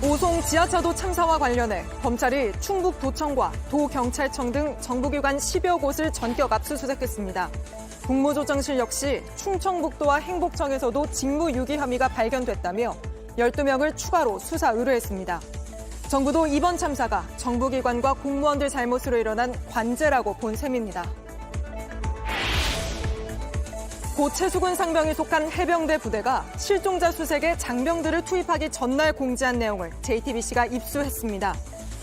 오송 지하차도 참사와 관련해 검찰이 충북도청과 도경찰청 등 정부기관 10여 곳을 전격 압수수색했습니다. 국무조정실 역시 충청북도와 행복청에서도 직무유기 혐의가 발견됐다며 12명을 추가로 수사 의뢰했습니다. 정부도 이번 참사가 정부기관과 공무원들 잘못으로 일어난 관제라고 본 셈입니다. 고 최수근 상병이 속한 해병대 부대가 실종자 수색에 장병들을 투입하기 전날 공지한 내용을 JTBC가 입수했습니다.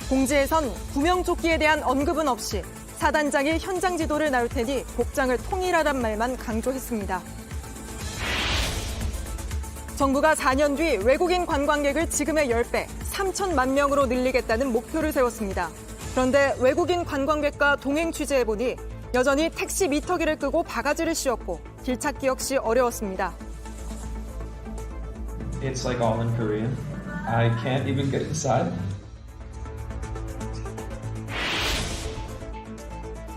공지에선 구명조끼에 대한 언급은 없이 사단장이 현장 지도를 나눌 테니 복장을 통일하란 말만 강조했습니다. 정부가 4년 뒤 외국인 관광객을 지금의 10배, 3천만 명으로 늘리겠다는 목표를 세웠습니다. 그런데 외국인 관광객과 동행 취재해보니 여전히 택시 미터기를 끄고 바가지를 씌웠고 길 찾기 역시 어려웠습니다. It's like all in Korean. I can't even get inside.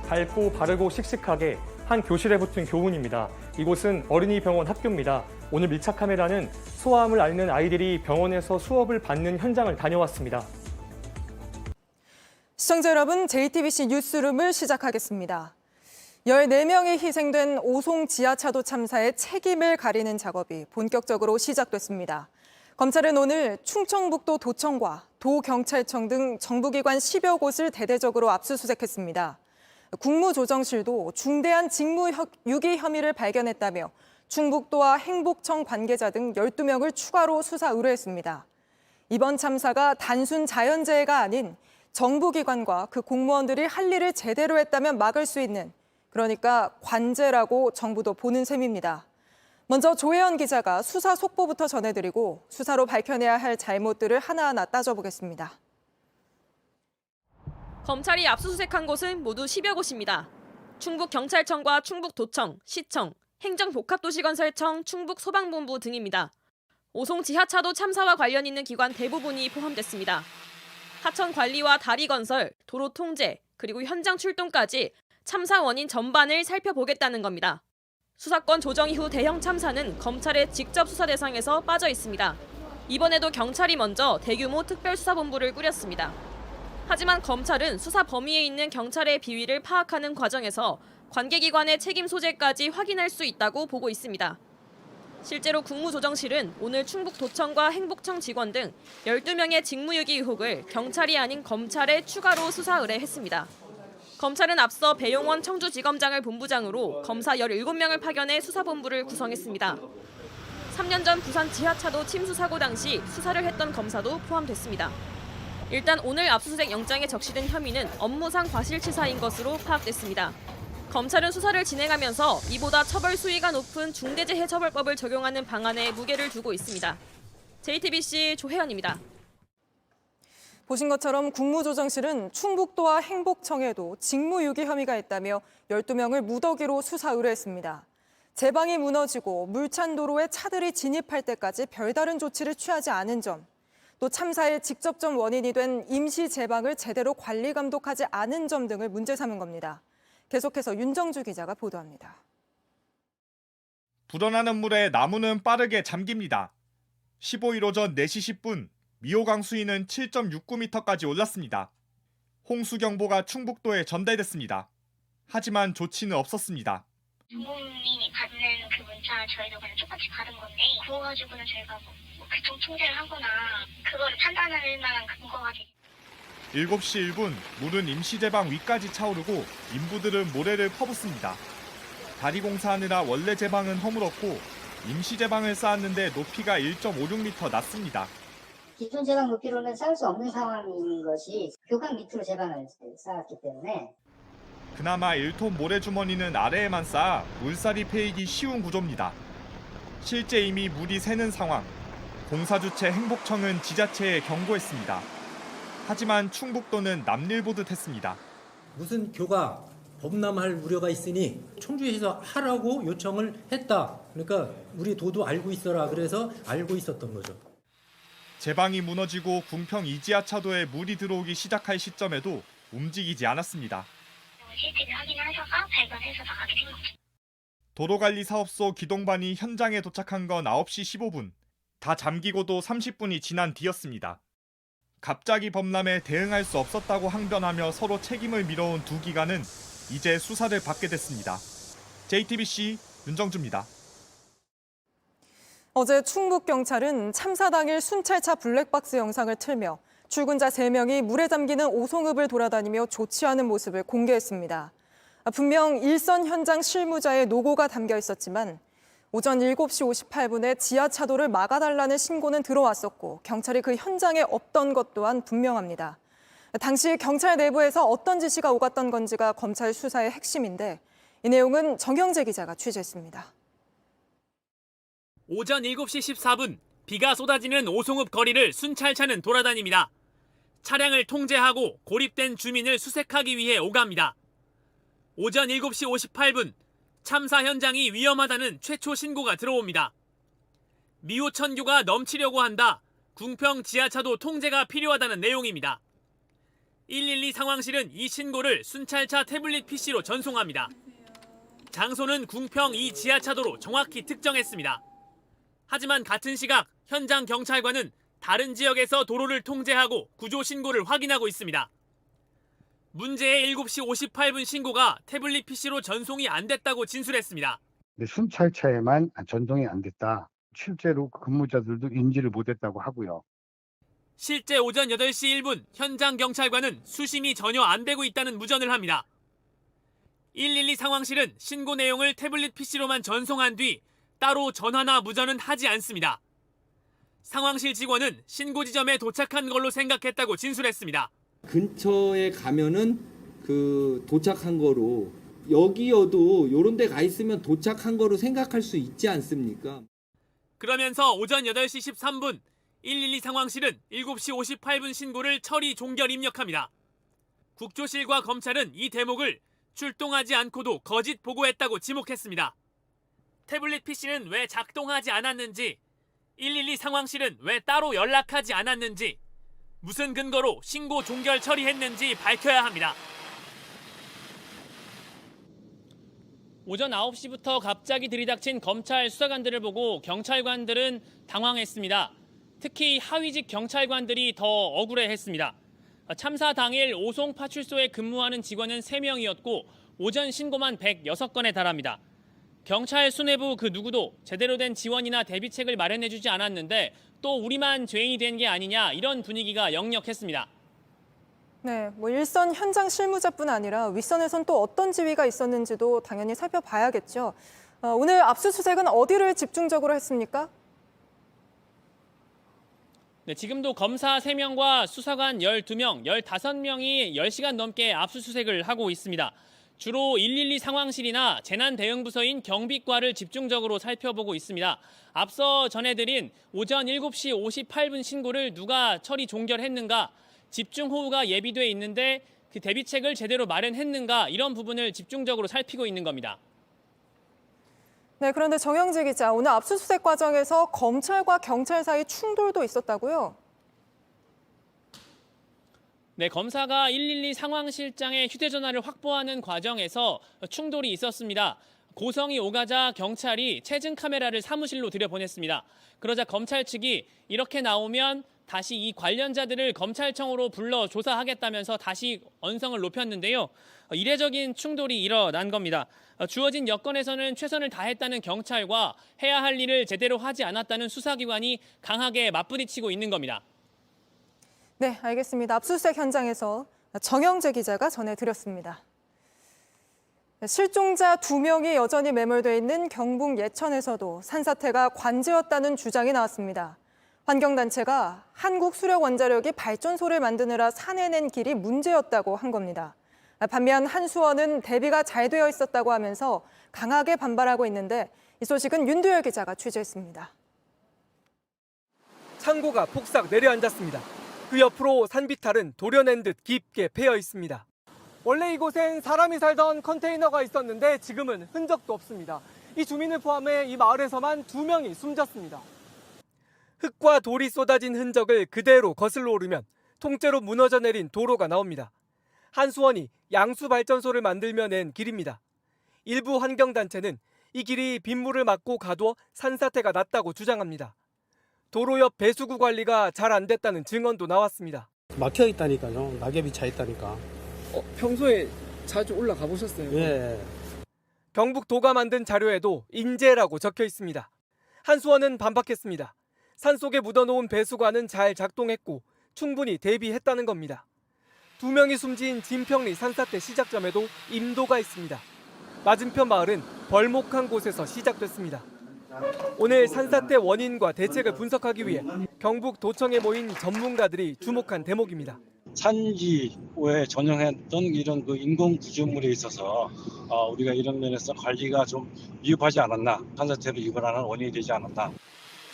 밝고 바르고 씩씩하게 한 교실에 붙은 교훈입니다. 이곳은 어린이 병원 학교입니다. 오늘 밀착 카메라는 소아암을 앓는 아이들이 병원에서 수업을 받는 현장을 다녀왔습니다. 시청자 여러분, JTBC 뉴스룸을 시작하겠습니다. 14명이 희생된 오송 지하차도 참사의 책임을 가리는 작업이 본격적으로 시작됐습니다. 검찰은 오늘 충청북도 도청과 도경찰청 등 정부기관 10여 곳을 대대적으로 압수수색했습니다. 국무조정실도 중대한 직무유기 혐의를 발견했다며 충북도와 행복청 관계자 등 12명을 추가로 수사 의뢰했습니다. 이번 참사가 단순 자연재해가 아닌 정부기관과 그 공무원들이 할 일을 제대로 했다면 막을 수 있는, 그러니까 관제라고 정부도 보는 셈입니다. 먼저 조혜연 기자가 수사 속보부터 전해드리고 수사로 밝혀내야 할 잘못들을 하나하나 따져보겠습니다. 검찰이 압수수색한 곳은 모두 10여 곳입니다. 충북경찰청과 충북도청, 시청, 행정복합도시건설청, 충북소방본부 등입니다. 오송 지하차도 참사와 관련 있는 기관 대부분이 포함됐습니다. 하천 관리와 다리 건설, 도로 통제, 그리고 현장 출동까지 참사 원인 전반을 살펴보겠다는 겁니다. 수사권 조정 이후 대형 참사는 검찰의 직접 수사 대상에서 빠져 있습니다. 이번에도 경찰이 먼저 대규모 특별수사본부를 꾸렸습니다. 하지만 검찰은 수사 범위에 있는 경찰의 비위를 파악하는 과정에서 관계기관의 책임 소재까지 확인할 수 있다고 보고 있습니다. 실제로 국무조정실은 오늘 충북도청과 행복청 직원 등 12명의 직무유기 의혹을 경찰이 아닌 검찰에 추가로 수사 의뢰했습니다. 검찰은 앞서 배용원 청주지검장을 본부장으로 검사 17명을 파견해 수사본부를 구성했습니다. 3년 전 부산 지하차도 침수 사고 당시 수사를 했던 검사도 포함됐습니다. 일단 오늘 압수수색 영장에 적시된 혐의는 업무상 과실치사인 것으로 파악됐습니다. 검찰은 수사를 진행하면서 이보다 처벌 수위가 높은 중대재해처벌법을 적용하는 방안에 무게를 두고 있습니다. JTBC 조혜연입니다. 보신 것처럼 국무조정실은 충북도와 행복청에도 직무유기 혐의가 있다며 12명을 무더기로 수사 의뢰했습니다. 제방이 무너지고 물찬 도로에 차들이 진입할 때까지 별다른 조치를 취하지 않은 점, 또 참사의 직접적 원인이 된 임시 제방을 제대로 관리 감독하지 않은 점 등을 문제 삼은 겁니다. 계속해서 윤정주 기자가 보도합니다. 불어나는 물에 나무는 빠르게 잠깁니다. 15일 오전 4시 10분 미호강 수위는 7.69m까지 올랐습니다. 홍수경보가 충북도에 전달됐습니다. 하지만 조치는 없었습니다. 부모님이 받는 그 문자 저희도 그냥 똑같이 받은 건데 그거가지고는 저희가 뭐 교통 통제를 하거나 그거를 판단할 만한 근거가 되죠. 7시 1분 물은 임시제방 위까지 차오르고 인부들은 모래를 퍼붓습니다. 다리 공사하느라 원래 제방은 허물었고 임시제방을 쌓았는데 높이가 1.56m 낮습니다. 기존 제방 높이로는 쌓을 수 없는 상황인 것이 교각 밑으로 제방을 쌓았기 때문에 그나마 1톤 모래주머니는 아래에만 쌓아 물살이 패이기 쉬운 구조입니다. 실제 이미 물이 새는 상황. 공사주체 행복청은 지자체에 경고했습니다. 하지만 충북도는 남일보듯 했습니다. 무슨 교가 범람할 우려가 있으니 청주에서 하라고 요청을 했다. 그러니까 우리 도도 알고 있어라. 그래서 알고 있었던 거죠. 제방이 무너지고 궁평 이지하차도에 물이 들어오기 시작할 시점에도 움직이지 않았습니다. CCTV 확인하셔서 발견해서 나가게 된 거죠. 도로관리사업소 기동반이 현장에 도착한 건 9시 15분. 다 잠기고도 30분이 지난 뒤였습니다. 갑자기 범람에 대응할 수 없었다고 항변하며 서로 책임을 미뤄온 두 기관은 이제 수사를 받게 됐습니다. JTBC 윤정주입니다. 어제 충북경찰은 참사 당일 순찰차 블랙박스 영상을 틀며 출근자 3명이 물에 잠기는 오송읍을 돌아다니며 조치하는 모습을 공개했습니다. 분명 일선 현장 실무자의 노고가 담겨 있었지만 오전 7시 58분에 지하차도를 막아달라는 신고는 들어왔었고 경찰이 그 현장에 없던 것 또한 분명합니다. 당시 경찰 내부에서 어떤 지시가 오갔던 건지가 검찰 수사의 핵심인데 이 내용은 정영재 기자가 취재했습니다. 오전 7시 14분 비가 쏟아지는 오송읍 거리를 순찰차는 돌아다닙니다. 차량을 통제하고 고립된 주민을 수색하기 위해 오갑니다. 오전 7시 58분 참사 현장이 위험하다는 최초 신고가 들어옵니다. 미호천교가 넘치려고 한다. 궁평 지하차도 통제가 필요하다는 내용입니다. 112 상황실은 이 신고를 순찰차 태블릿 PC로 전송합니다. 장소는 궁평 이 지하차도로 정확히 특정했습니다. 하지만 같은 시각 현장 경찰관은 다른 지역에서 도로를 통제하고 구조 신고를 확인하고 있습니다. 문제의 7시 58분 신고가 태블릿 PC로 전송이 안 됐다고 진술했습니다. 순찰차에만 전송이 안 됐다. 실제로 근무자들도 인지를 못했다고 하고요. 실제 오전 8시 1분 현장 경찰관은 수신이 전혀 안 되고 있다는 무전을 합니다. 112 상황실은 신고 내용을 태블릿 PC로만 전송한 뒤 따로 전화나 무전은 하지 않습니다. 상황실 직원은 신고 지점에 도착한 걸로 생각했다고 진술했습니다. 근처에 가면은 도착한 거로 여기여도 요런 데 가 있으면 도착한 거로 생각할 수 있지 않습니까? 그러면서 오전 8시 13분 112 상황실은 7시 58분 신고를 처리 종결 입력합니다. 국조실과 검찰은 이 대목을 출동하지 않고도 거짓 보고했다고 지목했습니다. 태블릿 PC는 왜 작동하지 않았는지, 112 상황실은 왜 따로 연락하지 않았는지, 무슨 근거로 신고 종결 처리했는지 밝혀야 합니다. 오전 9시부터 갑자기 들이닥친 검찰 수사관들을 보고 경찰관들은 당황했습니다. 특히 하위직 경찰관들이 더 억울해했습니다. 참사 당일 오송 파출소에 근무하는 직원은 3명이었고 오전 신고만 106건에 달합니다. 경찰 수뇌부 그 누구도 제대로 된 지원이나 대비책을 마련해주지 않았는데 또 우리만 죄인이 된 게 아니냐 이런 분위기가 역력했습니다. 네, 일선 현장 실무자뿐 아니라 윗선에선 또 어떤 지휘가 있었는지도 당연히 살펴봐야겠죠. 오늘 압수수색은 어디를 집중적으로 했습니까? 네, 지금도 검사 3명과 수사관 12명, 15명이 10시간 넘게 압수수색을 하고 있습니다. 주로 112 상황실이나 재난대응부서인 경비과를 집중적으로 살펴보고 있습니다. 앞서 전해드린 오전 7시 58분 신고를 누가 처리 종결했는가, 집중호우가 예비돼 있는데 그 대비책을 제대로 마련했는가 이런 부분을 집중적으로 살피고 있는 겁니다. 네, 그런데 정영재 기자, 오늘 압수수색 과정에서 검찰과 경찰 사이 충돌도 있었다고요? 네, 검사가 112 상황실장의 휴대전화를 확보하는 과정에서 충돌이 있었습니다. 고성이 오가자 경찰이 체증 카메라를 사무실로 들여보냈습니다. 그러자 검찰 측이 이렇게 나오면 다시 이 관련자들을 검찰청으로 불러 조사하겠다면서 다시 언성을 높였는데요. 이례적인 충돌이 일어난 겁니다. 주어진 여건에서는 최선을 다했다는 경찰과 해야 할 일을 제대로 하지 않았다는 수사기관이 강하게 맞부딪히고 있는 겁니다. 네, 알겠습니다. 압수수색 현장에서 정영재 기자가 전해드렸습니다. 실종자 2명이 여전히 매몰돼 있는 경북 예천에서도 산사태가 관제였다는 주장이 나왔습니다. 환경단체가 한국 수력원자력이 발전소를 만드느라 산에 낸 길이 문제였다고 한 겁니다. 반면 한수원은 대비가 잘 되어 있었다고 하면서 강하게 반발하고 있는데 이 소식은 윤두열 기자가 취재했습니다. 창고가 폭삭 내려앉았습니다. 그 옆으로 산비탈은 도려낸 듯 깊게 패여 있습니다. 원래 이곳엔 사람이 살던 컨테이너가 있었는데 지금은 흔적도 없습니다. 이 주민을 포함해 이 마을에서만 2명이 숨졌습니다. 흙과 돌이 쏟아진 흔적을 그대로 거슬러 오르면 통째로 무너져 내린 도로가 나옵니다. 한수원이 양수발전소를 만들며 낸 길입니다. 일부 환경단체는 이 길이 빗물을 막고 가둬 산사태가 났다고 주장합니다. 도로 옆 배수구 관리가 잘 안 됐다는 증언도 나왔습니다. 막혀 있다니까요. 낙엽이 차 있다니까. 평소에 자주 올라가 보셨어요? 예. 경북도가 만든 자료에도 인재라고 적혀 있습니다. 한수원은 반박했습니다. 산속에 묻어놓은 배수관은 잘 작동했고 충분히 대비했다는 겁니다. 2명이 숨진 진평리 산사태 시작점에도 임도가 있습니다. 맞은편 마을은 벌목한 곳에서 시작됐습니다. 오늘 산사태 원인과 대책을 분석하기 위해 경북도청에 모인 전문가들이 주목한 대목입니다. 산지에 전용했던 이런 그 인공 구조물에 있어서 우리가 이런 면에서 관리가 좀 미흡하지 않았나, 산사태로 유발하는 원인이 되지 않았나.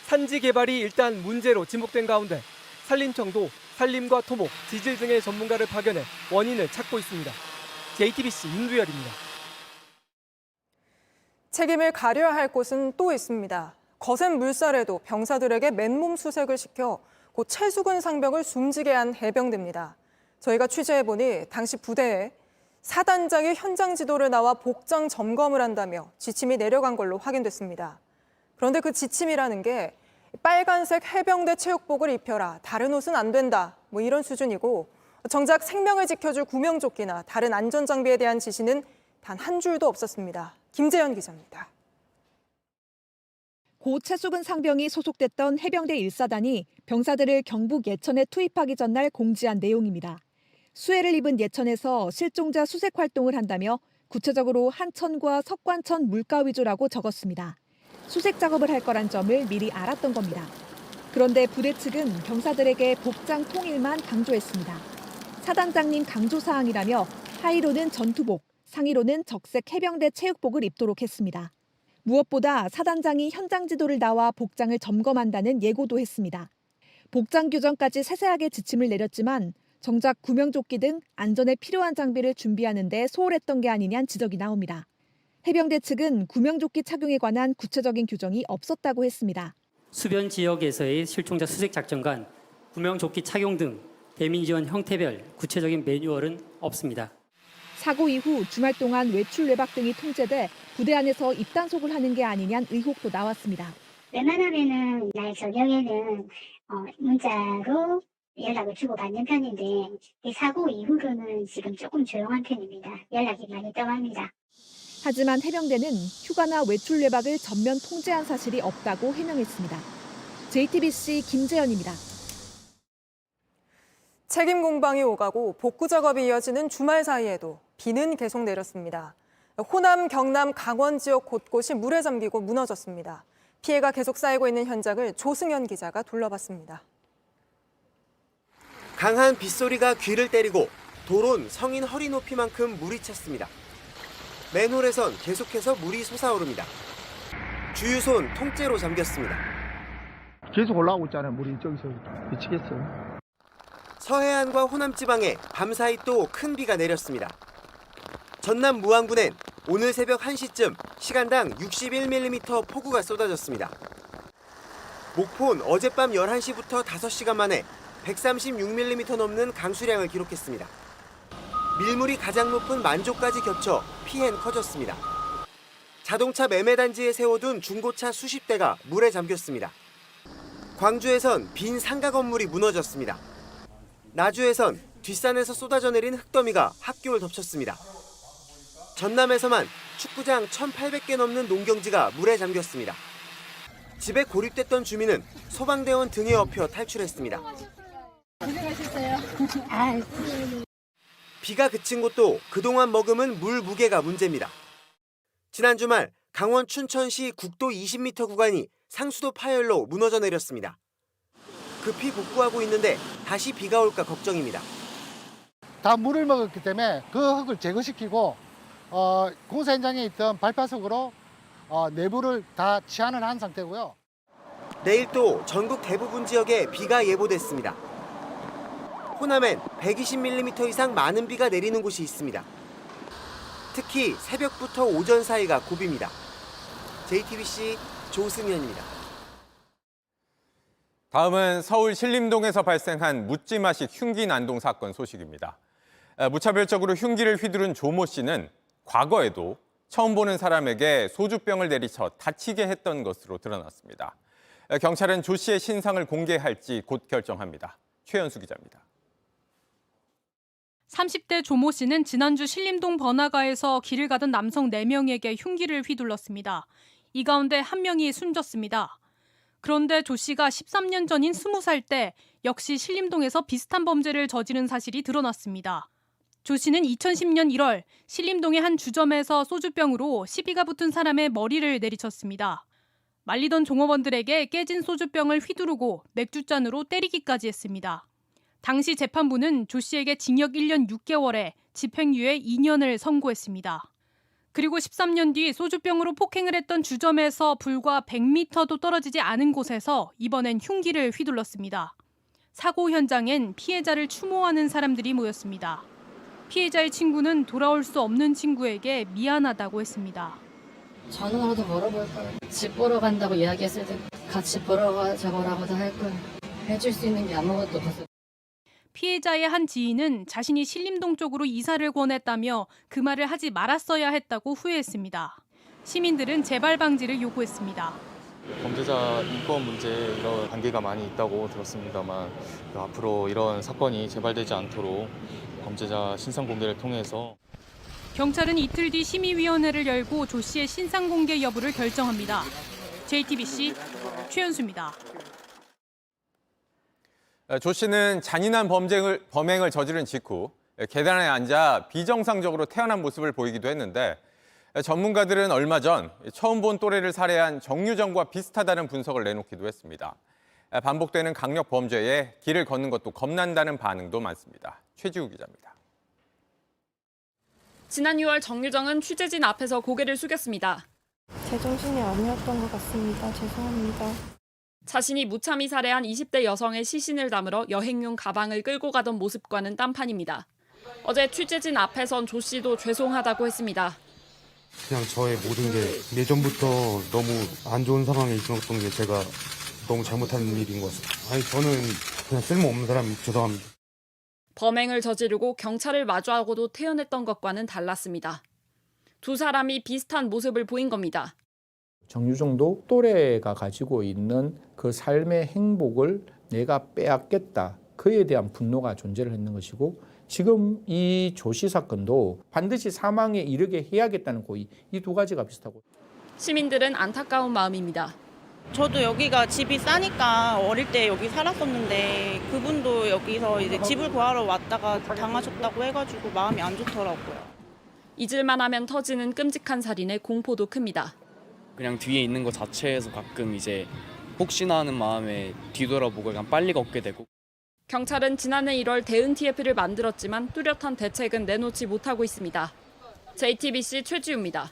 산지 개발이 일단 문제로 지목된 가운데 산림청도 산림과 토목, 지질 등의 전문가를 파견해 원인을 찾고 있습니다. JTBC 윤두열입니다. 책임을 가려야 할 곳은 또 있습니다. 거센 물살에도 병사들에게 맨몸 수색을 시켜 곧 최수근 상병을 숨지게 한 해병대입니다. 저희가 취재해보니 당시 부대에 사단장이 현장 지도를 나와 복장 점검을 한다며 지침이 내려간 걸로 확인됐습니다. 그런데 그 지침이라는 게 빨간색 해병대 체육복을 입혀라, 다른 옷은 안 된다, 뭐 이런 수준이고 정작 생명을 지켜줄 구명조끼나 다른 안전장비에 대한 지시는 단 한 줄도 없었습니다. 김재현 기자입니다. 고 최수근 상병이 소속됐던 해병대 1사단이 병사들을 경북 예천에 투입하기 전날 공지한 내용입니다. 수해를 입은 예천에서 실종자 수색 활동을 한다며 구체적으로 한천과 석관천 물가 위주라고 적었습니다. 수색 작업을 할 거란 점을 미리 알았던 겁니다. 그런데 부대 측은 병사들에게 복장 통일만 강조했습니다. 사단장님 강조 사항이라며 하의로는 전투복, 상의로는 적색 해병대 체육복을 입도록 했습니다. 무엇보다 사단장이 현장 지도를 나와 복장을 점검한다는 예고도 했습니다. 복장 규정까지 세세하게 지침을 내렸지만 정작 구명조끼 등 안전에 필요한 장비를 준비하는 데 소홀했던 게 아니냐는 지적이 나옵니다. 해병대 측은 구명조끼 착용에 관한 구체적인 규정이 없었다고 했습니다. 수변 지역에서의 실종자 수색 작전간 구명조끼 착용 등 대민 지원 형태별 구체적인 매뉴얼은 없습니다. 사고 이후 주말 동안 외출 외박 등이 통제돼 부대 안에서 입단속을 하는 게 아니냐는 의혹도 나왔습니다. 웬만하면은 날 저녁에는 문자로 연락을 주고받는 편인데 이 사고 이후로는 지금 조금 조용한 편입니다. 연락이 많이 떠갑니다. 하지만 해병대는 휴가나 외출 외박을 전면 통제한 사실이 없다고 해명했습니다. JTBC 김재현입니다. 책임 공방이 오가고 복구 작업이 이어지는 주말 사이에도 비는 계속 내렸습니다. 호남, 경남, 강원 지역 곳곳이 물에 잠기고 무너졌습니다. 피해가 계속 쌓이고 있는 현장을 조승현 기자가 둘러봤습니다. 강한 빗소리가 귀를 때리고 도로는 성인 허리 높이만큼 물이 찼습니다. 맨홀에선 계속해서 물이 솟아오릅니다. 주유소는 통째로 잠겼습니다. 계속 올라오고 있잖아요. 물이 저기서 미치겠어요. 서해안과 호남 지방에 밤사이 또 큰 비가 내렸습니다. 전남 무안군엔 오늘 새벽 1시쯤 시간당 61mm 폭우가 쏟아졌습니다. 목포는 어젯밤 11시부터 5시간 만에 136mm 넘는 강수량을 기록했습니다. 밀물이 가장 높은 만조까지 겹쳐 피해는 커졌습니다. 자동차 매매단지에 세워둔 중고차 수십 대가 물에 잠겼습니다. 광주에선 빈 상가 건물이 무너졌습니다. 나주에선 뒷산에서 쏟아져 내린 흙더미가 학교를 덮쳤습니다. 전남에서만 축구장 1,800개 넘는 농경지가 물에 잠겼습니다. 집에 고립됐던 주민은 소방대원 등에 업혀 탈출했습니다. 고생하셨어요. 비가 그친 곳도 그동안 머금은 물 무게가 문제입니다. 지난 주말 강원 춘천시 국도 20m 구간이 상수도 파열로 무너져 내렸습니다. 급히 복구하고 있는데 다시 비가 올까 걱정입니다. 다 물을 먹었기 때문에 그 흙을 제거시키고 공사 현장에 있던 발파석으로 내부를 다 치환을 한 상태고요. 내일 또 전국 대부분 지역에 비가 예보됐습니다. 호남엔 120mm 이상 많은 비가 내리는 곳이 있습니다. 특히 새벽부터 오전 사이가 고비입니다. JTBC 조승현입니다. 다음은 서울 신림동에서 발생한 묻지마식 흉기 난동 사건 소식입니다. 무차별적으로 흉기를 휘두른 조모 씨는 과거에도 처음 보는 사람에게 소주병을 내리쳐 다치게 했던 것으로 드러났습니다. 경찰은 조 씨의 신상을 공개할지 곧 결정합니다. 최연수 기자입니다. 30대 조모 씨는 지난주 신림동 번화가에서 길을 가던 남성 4명에게 흉기를 휘둘렀습니다. 이 가운데 한 명이 숨졌습니다. 그런데 조 씨가 13년 전인 20살 때 역시 신림동에서 비슷한 범죄를 저지른 사실이 드러났습니다. 조 씨는 2010년 1월 신림동의 한 주점에서 소주병으로 시비가 붙은 사람의 머리를 내리쳤습니다. 말리던 종업원들에게 깨진 소주병을 휘두르고 맥주잔으로 때리기까지 했습니다. 당시 재판부는 조 씨에게 징역 1년 6개월에 집행유예 2년을 선고했습니다. 그리고 13년 뒤 소주병으로 폭행을 했던 주점에서 불과 100m도 떨어지지 않은 곳에서 이번엔 흉기를 휘둘렀습니다. 사고 현장엔 피해자를 추모하는 사람들이 모였습니다. 피해자의 친구는 돌아올 수 없는 친구에게 미안하다고 했습니다. 전화라도 물어볼걸. 집 보러 간다고 이야기했을 때 같이 보러 가자고라고도 할걸. 해줄 수 있는 게 아무것도 없었어. 피해자의 한 지인은 자신이 신림동 쪽으로 이사를 권했다며 그 말을 하지 말았어야 했다고 후회했습니다. 시민들은 재발 방지를 요구했습니다. 범죄자 인권 문제 이런 관계가 많이 있다고 들었습니다만 앞으로 이런 사건이 재발되지 않도록 범죄자 신상 공개를 통해서 경찰은 이틀 뒤 심의위원회를 열고 조 씨의 신상 공개 여부를 결정합니다. JTBC 최연수입니다. 조 씨는 잔인한 범행을 저지른 직후 계단에 앉아 비정상적으로 태어난 모습을 보이기도 했는데 전문가들은 얼마 전 처음 본 또래를 살해한 정유정과 비슷하다는 분석을 내놓기도 했습니다. 반복되는 강력 범죄에 길을 걷는 것도 겁난다는 반응도 많습니다. 최지우 기자입니다. 지난 6월 정유정은 취재진 앞에서 고개를 숙였습니다. 제정신이 아니었던 것 같습니다. 죄송합니다. 자신이 무참히 살해한 20대 여성의 시신을 담으러 여행용 가방을 끌고 가던 모습과는 딴판입니다. 어제 취재진 앞에선 조 씨도 죄송하다고 했습니다. 그냥 저의 모든 게 예전부터 너무 안 좋은 상황에 있었던 게 제가 너무 잘못한 일인 것 같습니다. 아니 저는 그냥 쓸모없는 사람이 죄송합니다. 범행을 저지르고 경찰을 마주하고도 태어났던 것과는 달랐습니다. 두 사람이 비슷한 모습을 보인 겁니다. 정유정도 또래가 가지고 있는 그 삶의 행복을 내가 빼앗겠다. 그에 대한 분노가 존재를 했는 것이고 지금 이 조씨 사건도 반드시 사망에 이르게 해야겠다는 고의, 이 두 가지가 비슷하고. 시민들은 안타까운 마음입니다. 저도 여기가 집이 싸니까 어릴 때 여기 살았었는데 그분도 여기서 이제 집을 구하러 왔다가 당하셨다고 해가지고 마음이 안 좋더라고요. 잊을만 하면 터지는 끔찍한 살인의 공포도 큽니다. 그냥 뒤에 있는 것 자체에서 가끔 이제 혹시나 하는 마음에 뒤돌아보고 그냥 빨리 걷게 되고. 경찰은 지난해 1월 대응 TF를 만들었지만 뚜렷한 대책은 내놓지 못하고 있습니다. JTBC 최지우입니다.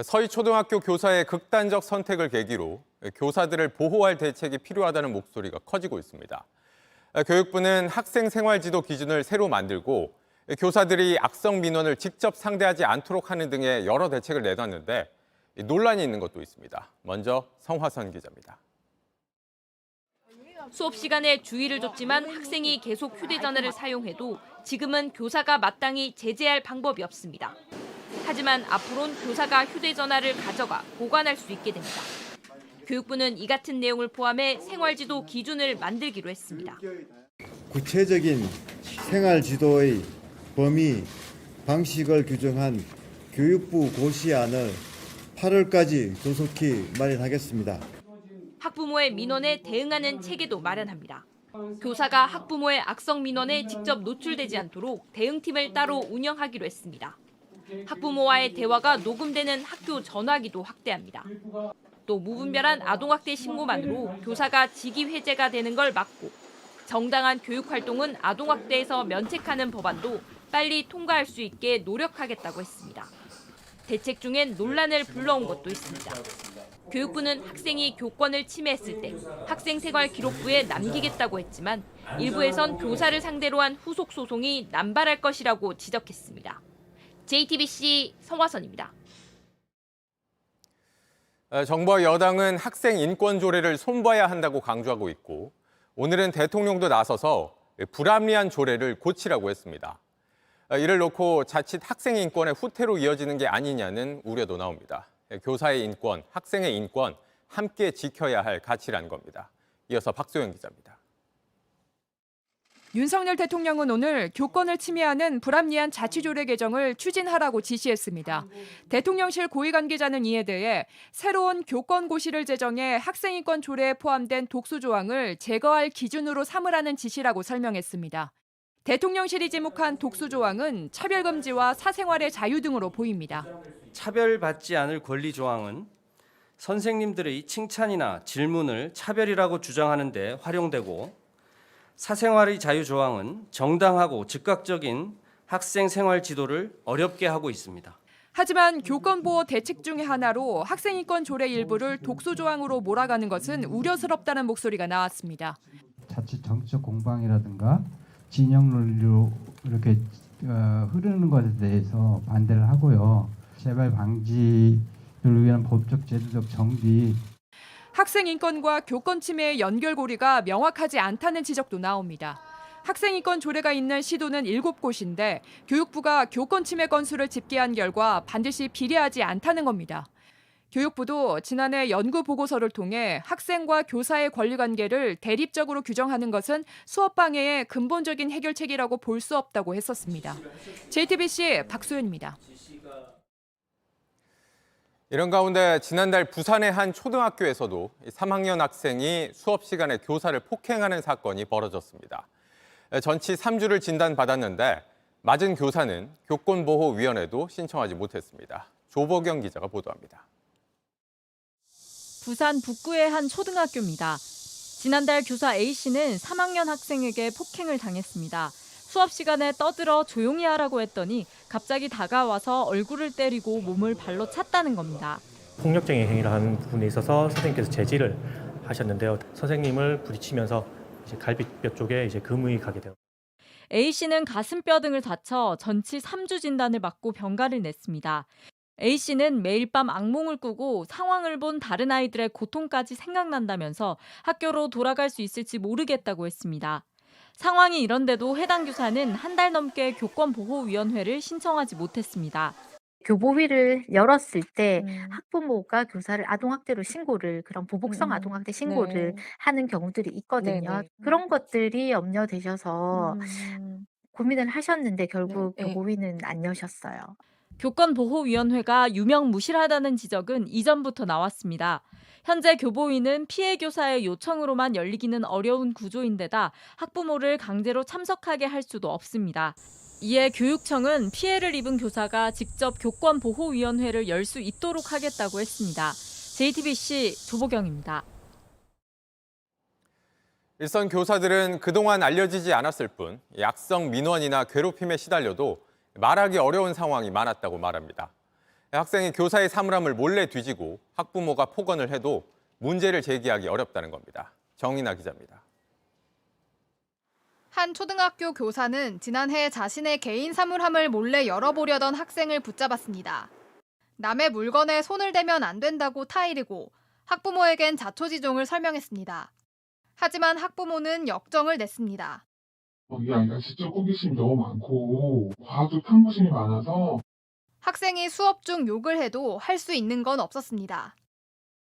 서희초등학교 교사의 극단적 선택을 계기로 교사들을 보호할 대책이 필요하다는 목소리가 커지고 있습니다. 교육부는 학생 생활지도 기준을 새로 만들고 교사들이 악성 민원을 직접 상대하지 않도록 하는 등의 여러 대책을 내놨는데 논란이 있는 것도 있습니다. 먼저 성화선 기자입니다. 수업 시간에 주의를 줬지만 학생이 계속 휴대전화를 사용해도 지금은 교사가 마땅히 제재할 방법이 없습니다. 하지만 앞으로는 교사가 휴대전화를 가져가 보관할 수 있게 됩니다. 교육부는 이 같은 내용을 포함해 생활지도 기준을 만들기로 했습니다. 구체적인 생활지도의 범위, 방식을 규정한 교육부 고시안을 8월까지 조속히 마련하겠습니다. 학부모의 민원에 대응하는 체계도 마련합니다. 교사가 학부모의 악성 민원에 직접 노출되지 않도록 대응팀을 따로 운영하기로 했습니다. 학부모와의 대화가 녹음되는 학교 전화기도 확대합니다. 또 무분별한 아동학대 신고만으로 교사가 직위 해제가 되는 걸 막고 정당한 교육활동은 아동학대에서 면책하는 법안도 빨리 통과할 수 있게 노력하겠다고 했습니다. 대책 중엔 논란을 불러온 것도 있습니다. 교육부는 학생이 교권을 침해했을 때 학생생활기록부에 남기겠다고 했지만 일부에선 교사를 상대로 한 후속 소송이 남발할 것이라고 지적했습니다. JTBC 성화선입니다. 정부와 여당은 학생 인권 조례를 손봐야 한다고 강조하고 있고 오늘은 대통령도 나서서 불합리한 조례를 고치라고 했습니다. 이를 놓고 자칫 학생 인권의 후퇴로 이어지는 게 아니냐는 우려도 나옵니다. 교사의 인권, 학생의 인권, 함께 지켜야 할 가치라는 겁니다. 이어서 박소영 기자입니다. 윤석열 대통령은 오늘 교권을 침해하는 불합리한 자치조례 개정을 추진하라고 지시했습니다. 대통령실 고위 관계자는 이에 대해 새로운 교권고시를 제정해 학생인권 조례에 포함된 독수 조항을 제거할 기준으로 삼으라는 지시라고 설명했습니다. 대통령실이 지목한 독수 조항은 차별금지와 사생활의 자유 등으로 보입니다. 차별받지 않을 권리 조항은 선생님들의 칭찬이나 질문을 차별이라고 주장하는 데 활용되고, 사생활의 자유 조항은 정당하고 즉각적인 학생 생활 지도를 어렵게 하고 있습니다. 하지만 교권보호 대책 중의 하나로 학생인권 조례 일부를 독수 조항으로 몰아가는 것은 우려스럽다는 목소리가 나왔습니다. 자칫 정치적 공방이라든가 진영 논리로 이렇게 흐르는 것에 대해서 반대를 하고요. 재발 방지를 위한 법적 제도적 정비. 학생 인권과 교권 침해의 연결고리가 명확하지 않다는 지적도 나옵니다. 학생 인권 조례가 있는 시도는 7곳인데 교육부가 교권 침해 건수를 집계한 결과 반드시 비례하지 않다는 겁니다. 교육부도 지난해 연구 보고서를 통해 학생과 교사의 권리 관계를 대립적으로 규정하는 것은 수업 방해의 근본적인 해결책이라고 볼 수 없다고 했었습니다. JTBC 박소연입니다. 이런 가운데 지난달 부산의 한 초등학교에서도 3학년 학생이 수업 시간에 교사를 폭행하는 사건이 벌어졌습니다. 전치 3주를 진단받았는데 맞은 교사는 교권보호위원회도 신청하지 못했습니다. 조보경 기자가 보도합니다. 부산 북구의 한 초등학교입니다. 지난달 교사 A씨는 3학년 학생에게 폭행을 당했습니다. 수업 시간에 떠들어 조용히 하라고 했더니 갑자기 다가와서 얼굴을 때리고 몸을 발로 찼다는 겁니다. 폭력적인 행위를 하는 부분에 있어서 선생님께서 제지를 하셨는데요. 선생님을 부딪히면서 이제 갈비뼈 쪽에 이제 금이 가게 되었습니다. A씨는 가슴뼈 등을 다쳐 전치 3주 진단을 받고 병가를 냈습니다. A씨는 매일 밤 악몽을 꾸고 상황을 본 다른 아이들의 고통까지 생각난다면서 학교로 돌아갈 수 있을지 모르겠다고 했습니다. 상황이 이런데도 해당 교사는 한 달 넘게 교권보호위원회를 신청하지 못했습니다. 교보위를 열었을 때 학부모가 교사를 아동학대로 신고를, 그런 보복성 아동학대 신고를 하는 경우들이 있거든요. 그런 것들이 염려되셔서 고민을 하셨는데 결국 교보위는 안 여셨어요. 교권보호위원회가 유명무실하다는 지적은 이전부터 나왔습니다. 현재 교보위는 피해 교사의 요청으로만 열리기는 어려운 구조인데다 학부모를 강제로 참석하게 할 수도 없습니다. 이에 교육청은 피해를 입은 교사가 직접 교권보호위원회를 열 수 있도록 하겠다고 했습니다. JTBC 조보경입니다. 일선 교사들은 그동안 알려지지 않았을 뿐 약성 민원이나 괴롭힘에 시달려도 말하기 어려운 상황이 많았다고 말합니다. 학생이 교사의 사물함을 몰래 뒤지고 학부모가 폭언을 해도 문제를 제기하기 어렵다는 겁니다. 정인아 기자입니다. 한 초등학교 교사는 지난해 자신의 개인 사물함을 몰래 열어보려던 학생을 붙잡았습니다. 남의 물건에 손을 대면 안 된다고 타이르고 학부모에겐 자초지종을 설명했습니다. 하지만 학부모는 역정을 냈습니다. 이 아이가 지적 호기심이 너무 많고 과학적 탐구심이 많아서 학생이 수업 중 욕을 해도 할 수 있는 건 없었습니다.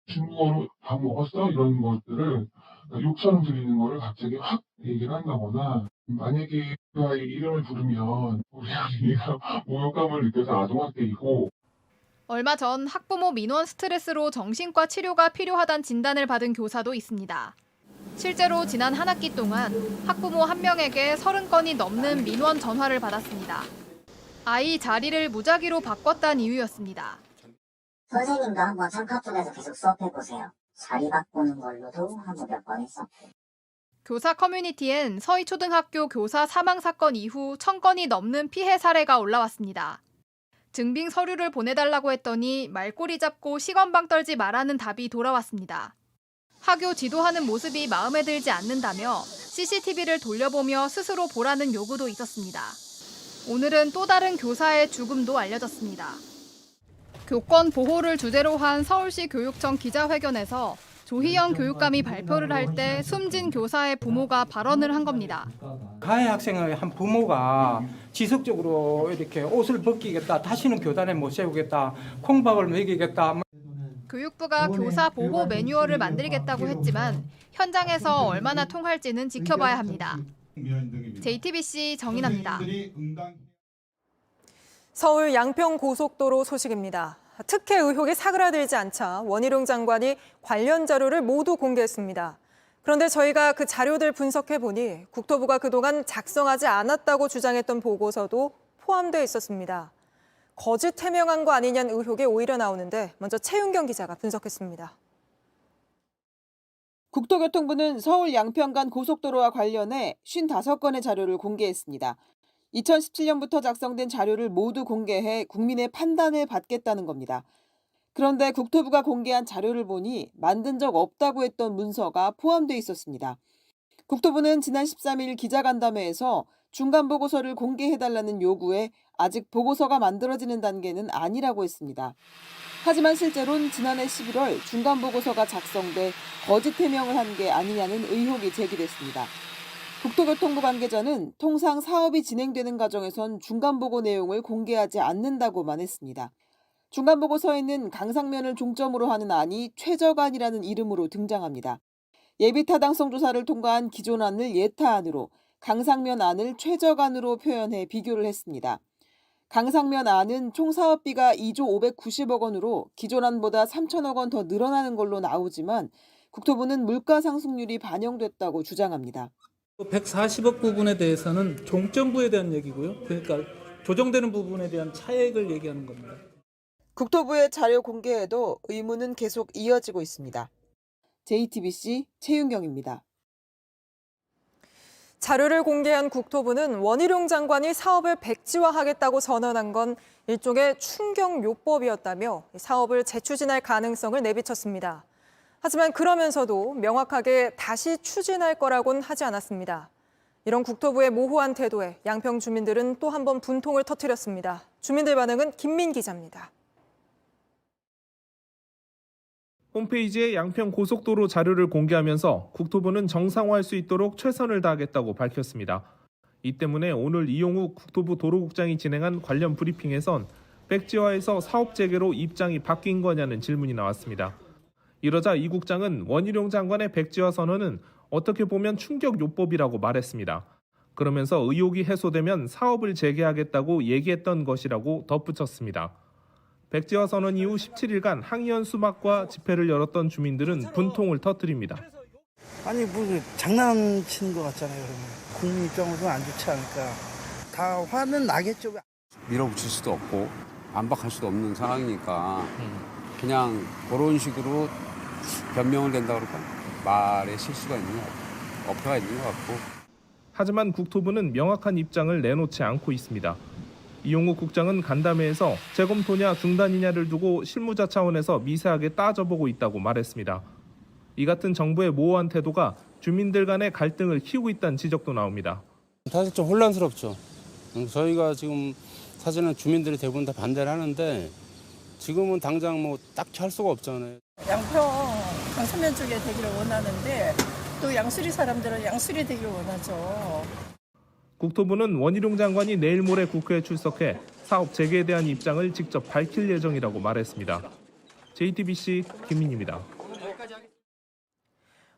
중국어로 밥 먹었어? 이런 것들을 욕처럼 들리는 거를 갑자기 확 얘기를 한다거나, 만약에 그 아이 이름을 부르면 우리 아이가 모욕감을 느껴서 아동학대이고. 얼마 전 학부모 민원 스트레스로 정신과 치료가 필요하다는 진단을 받은 교사도 있습니다. 실제로 지난 한 학기 동안 학부모 한 명에게 30건이 넘는 민원 전화를 받았습니다. 아이 자리를 무작위로 바꿨다는 이유였습니다. 선생님도 한번 참카톡에서 계속 수업해보세요. 자리 바꾸는 걸로도 한번 몇 번 했었고. 교사 커뮤니티엔 서희초등학교 교사 사망 사건 이후 1000건이 넘는 피해 사례가 올라왔습니다. 증빙 서류를 보내달라고 했더니 말꼬리 잡고 시건방 떨지 말라는 답이 돌아왔습니다. 학교 지도하는 모습이 마음에 들지 않는다며 CCTV를 돌려보며 스스로 보라는 요구도 있었습니다. 오늘은 또 다른 교사의 죽음도 알려졌습니다. 교권 보호를 주제로 한 서울시 교육청 기자회견에서 조희영 교육감이 발표를 할 때 숨진 교사의 부모가 발언을 한 겁니다. 가해 학생의 한 부모가 지속적으로 이렇게 옷을 벗기겠다, 다시는 교단에 못 세우겠다, 콩밥을 먹이겠다. 교육부가 교사 보호 매뉴얼을 만들겠다고 했지만 현장에서 얼마나 통할지는 지켜봐야 합니다. JTBC 정인아입니다. 서울 양평고속도로 소식입니다. 특혜 의혹이 사그라들지 않자 원희룡 장관이 관련 자료를 모두 공개했습니다. 그런데 저희가 그 자료들 분석해보니 국토부가 그동안 작성하지 않았다고 주장했던 보고서도 포함되어 있었습니다. 거짓 해명한 거 아니냐는 의혹이 오히려 나오는데 먼저 최윤경 기자가 분석했습니다. 국토교통부는 서울 양평간 고속도로와 관련해 55건의 자료를 공개했습니다. 2017년부터 작성된 자료를 모두 공개해 국민의 판단을 받겠다는 겁니다. 그런데 국토부가 공개한 자료를 보니 만든 적 없다고 했던 문서가 포함돼 있었습니다. 국토부는 지난 13일 기자간담회에서 중간 보고서를 공개해달라는 요구에 아직 보고서가 만들어지는 단계는 아니라고 했습니다. 하지만 실제로는 지난해 11월 중간 보고서가 작성돼 거짓 해명을 한 게 아니냐는 의혹이 제기됐습니다. 국토교통부 관계자는 통상 사업이 진행되는 과정에선 중간 보고 내용을 공개하지 않는다고만 했습니다. 중간 보고서에는 강상면을 중점으로 하는 안이 최저간이라는 이름으로 등장합니다. 예비 타당성 조사를 통과한 기존 안을 예타안으로, 강상면 안을 최저간으로 표현해 비교를 했습니다. 강상면 안은 총 사업비가 2조 590억 원으로 기존 안보다 3천억 원 더 늘어나는 걸로 나오지만 국토부는 물가 상승률이 반영됐다고 주장합니다. 140억 부분에 대해서는 종점부에 대한 얘기고요. 그러니까 조정되는 부분에 대한 차액을 얘기하는 겁니다. 국토부의 자료 공개에도 의문은 계속 이어지고 있습니다. JTBC 최윤경입니다. 자료를 공개한 국토부는 원희룡 장관이 사업을 백지화하겠다고 선언한 건 일종의 충격요법이었다며 사업을 재추진할 가능성을 내비쳤습니다. 하지만 그러면서도 명확하게 다시 추진할 거라고는 하지 않았습니다. 이런 국토부의 모호한 태도에 양평 주민들은 또 한 번 분통을 터뜨렸습니다. 주민들 반응은 김민 기자입니다. 홈페이지에 양평 고속도로 자료를 공개하면서 국토부는 정상화할 수 있도록 최선을 다하겠다고 밝혔습니다. 이 때문에 오늘 이용욱 국토부 도로국장이 진행한 관련 브리핑에선 백지화에서 사업 재개로 입장이 바뀐 거냐는 질문이 나왔습니다. 이러자 이 국장은 원희룡 장관의 백지화 선언은 어떻게 보면 충격요법이라고 말했습니다. 그러면서 의혹이 해소되면 사업을 재개하겠다고 얘기했던 것이라고 덧붙였습니다. 백지화 선언 이후 17일간 항의원 수막과 집회를 열었던 주민들은 분통을 터뜨립니다. 아니 장난치는 것 같잖아요. 그러면 국민 입장으로는 안 좋지 않을까. 다 화는 나겠죠. 밀어붙일 수도 없고 반박할 수도 없는 상황이니까 그냥 그런 식으로 변명을 낸다 그럴까? 말에 실수가 있는 것 같고 어폐가 있는 것 같고. 하지만 국토부는 명확한 입장을 내놓지 않고 있습니다. 이용욱 국장은 간담회에서 재검토냐 중단이냐를 두고 실무자 차원에서 미세하게 따져보고 있다고 말했습니다. 이 같은 정부의 모호한 태도가 주민들 간의 갈등을 키우고 있다는 지적도 나옵니다. 사실 좀 혼란스럽죠. 저희가 지금 사실은 주민들이 대부분 다 반대를 하는데 지금은 당장 뭐 딱히 할 수가 없잖아요. 양평 강서면 쪽에 되기를 원하는데 또 양수리 사람들은 양수리 되기를 원하죠. 국토부는 원희룡 장관이 내일 모레 국회에 출석해 사업 재개에 대한 입장을 직접 밝힐 예정이라고 말했습니다. JTBC 김민희입니다.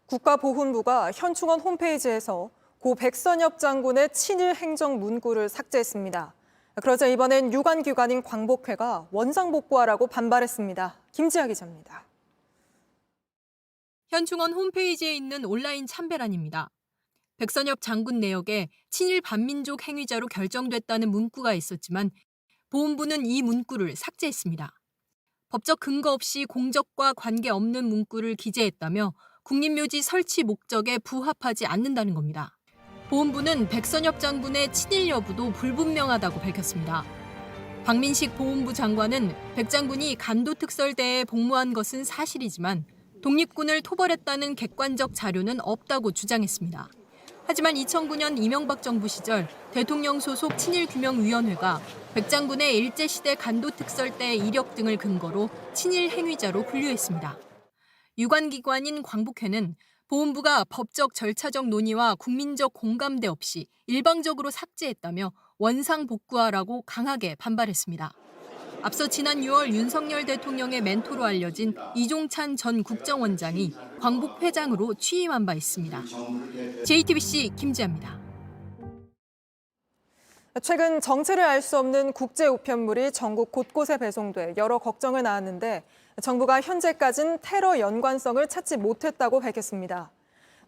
국가보훈부가 현충원 홈페이지에서 고 백선엽 장군의 친일 행정 문구를 삭제했습니다. 그러자 이번엔 유관기관인 광복회가 원상복구하라고 반발했습니다. 김지아 기자입니다. 현충원 홈페이지에 있는 온라인 참배란입니다. 백선엽 장군 내역에 친일 반민족 행위자로 결정됐다는 문구가 있었지만 보훈부는 이 문구를 삭제했습니다. 법적 근거 없이 공적과 관계없는 문구를 기재했다며 국립묘지 설치 목적에 부합하지 않는다는 겁니다. 보훈부는 백선엽 장군의 친일 여부도 불분명하다고 밝혔습니다. 박민식 보훈부 장관은 백 장군이 간도특설대에 복무한 것은 사실이지만 독립군을 토벌했다는 객관적 자료는 없다고 주장했습니다. 하지만 2009년 이명박 정부 시절 대통령 소속 친일규명위원회가 백 장군의 일제시대 간도특설대 이력 등을 근거로 친일 행위자로 분류했습니다. 유관기관인 광복회는 보훈부가 법적 절차적 논의와 국민적 공감대 없이 일방적으로 삭제했다며 원상복구하라고 강하게 반발했습니다. 앞서 지난 6월 윤석열 대통령의 멘토로 알려진 이종찬 전 국정원장이 광복 회장으로 취임한 바 있습니다. JTBC 김지아입니다. 최근 정체를 알 수 없는 국제 우편물이 전국 곳곳에 배송돼 여러 걱정을 낳았는데 정부가 현재까진 테러 연관성을 찾지 못했다고 밝혔습니다.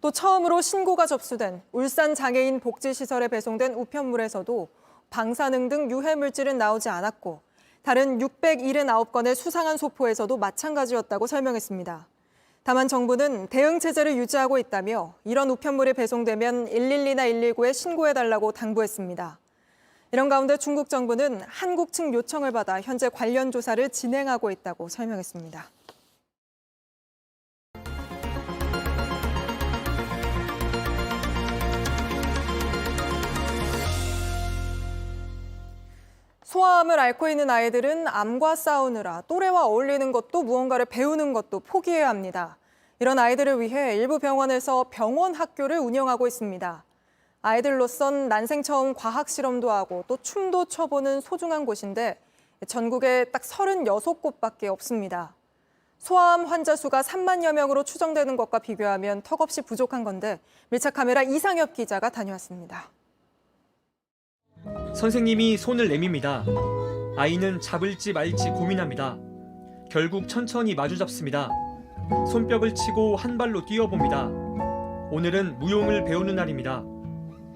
또 처음으로 신고가 접수된 울산 장애인 복지시설에 배송된 우편물에서도 방사능 등 유해 물질은 나오지 않았고 다른 679건의 수상한 소포에서도 마찬가지였다고 설명했습니다. 다만 정부는 대응 체제를 유지하고 있다며 이런 우편물이 배송되면 112나 119에 신고해달라고 당부했습니다. 이런 가운데 중국 정부는 한국 측 요청을 받아 현재 관련 조사를 진행하고 있다고 설명했습니다. 소아암을 앓고 있는 아이들은 암과 싸우느라 또래와 어울리는 것도 무언가를 배우는 것도 포기해야 합니다. 이런 아이들을 위해 일부 병원에서 병원 학교를 운영하고 있습니다. 아이들로선 난생 처음 과학 실험도 하고 또 춤도 춰보는 소중한 곳인데 전국에 딱 36곳밖에 없습니다. 소아암 환자 수가 3만여 명으로 추정되는 것과 비교하면 턱없이 부족한 건데 밀착 카메라 이상엽 기자가 다녀왔습니다. 선생님이 손을 내밉니다. 아이는 잡을지 말지 고민합니다. 결국 천천히 마주잡습니다. 손뼉을 치고 한 발로 뛰어봅니다. 오늘은 무용을 배우는 날입니다.